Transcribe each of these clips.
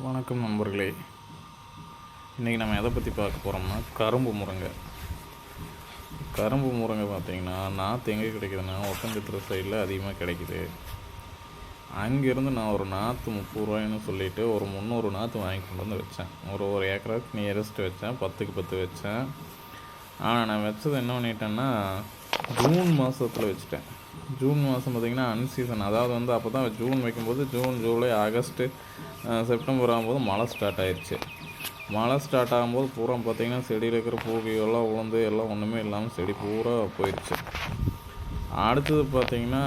வணக்கம் நண்பர்களே. இன்றைக்கி நம்ம எதை பற்றி பார்க்க போகிறோம்னா கரும்பு முருங்கை. கரும்பு முருங்கை பார்த்திங்கன்னா நாற்று எங்கே கிடைக்குதுன்னா ஒட்டஞ்சத்திர சைடில் அதிகமாக கிடைக்குது. அங்கேருந்து நான் ஒரு நாற்று 30 ரூபாய்ன்னு சொல்லிவிட்டு ஒரு 300 நாற்று வாங்கி கொண்டு வந்து வச்சேன். ஒரு ஏக்கராவுக்கு நியரஸ்ட் வச்சேன், 10க்கு 10 வச்சேன். ஆனால் நான் வச்சது என்ன பண்ணிட்டேன்னா ஜூன் மாதத்தில் வச்சுட்டேன். ஜூன் மாதம் பார்த்திங்கன்னா அன்சீசன், அதாவது அப்போ தான் ஜூன் வைக்கும்போது ஜூன், ஜூலை, ஆகஸ்ட்டு, செப்டம்பர் ஆகும்போது மழை ஸ்டார்ட் ஆயிடுச்சு. மழை ஸ்டார்ட் ஆகும்போது பூரா பார்த்திங்கன்னா செடியில் இருக்கிற பூவியெல்லாம் உளுந்து எல்லாம் ஒன்றுமே இல்லாமல் செடி பூரா போயிடுச்சு. அடுத்தது பார்த்திங்கன்னா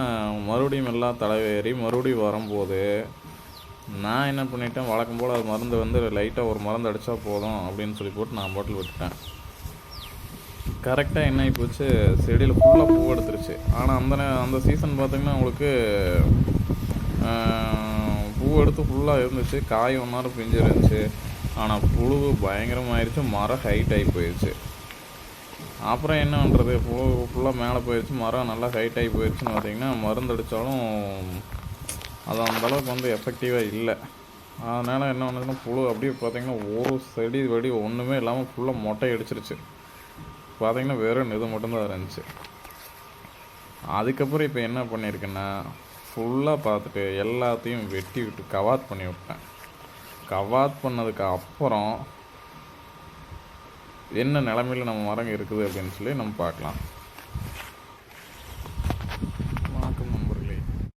மறுபடியும் எல்லாம் தலைவேறி மறுபடியும் வரும்போது நான் என்ன பண்ணிட்டேன், வழக்கம் போல் அது மருந்து லைட்டாக ஒரு மருந்து அடித்தா போதும் அப்படின்னு சொல்லி போட்டு நான் பாட்டில் விட்டுட்டேன். கரெக்டாக என்ன ஆகி போச்சு, செடியில் ஃபுல்லாக பூ எடுத்துருச்சு. ஆனால் அந்த சீசன் பார்த்திங்கன்னா உங்களுக்கு பூ எடுத்து ஃபுல்லாக இருந்துச்சு, காய் ஒன்றாரு பிஞ்சு இருந்துச்சு. ஆனால் புழு பயங்கரமாகிடுச்சு, மரம் ஹைட் ஆகி போயிடுச்சு. அப்புறம் என்ன பண்ணுறது, புழு ஃபுல்லாக மேலே போயிடுச்சு, மரம் நல்லா ஹைட் ஆகி போயிடுச்சுன்னு பார்த்திங்கன்னா மருந்து அடித்தாலும் அது அந்தளவுக்கு எஃபெக்டிவாக இல்லை. அதனால் என்ன பண்ணுதுன்னா புழு அப்படியே பார்த்திங்கன்னா ஒரு செடி வெடி ஒன்றுமே இல்லாமல் ஃபுல்லாக மொட்டை அடிச்சிருச்சு. பார்த்திங்கன்னா வெறும் இது மட்டும்தான் இருந்துச்சு. அதுக்கப்புறம் இப்போ என்ன பண்ணியிருக்கேன்னா ஃபுல்லாக பார்த்துட்டு எல்லாத்தையும் வெட்டி விட்டு கவாத் பண்ணி விட்டேன். கவாத் பண்ணதுக்கு அப்புறம் என்ன நிலமையில் நம்ம மரம் இருக்குது அப்படின்னு சொல்லி நம்ம பார்க்கலாம்.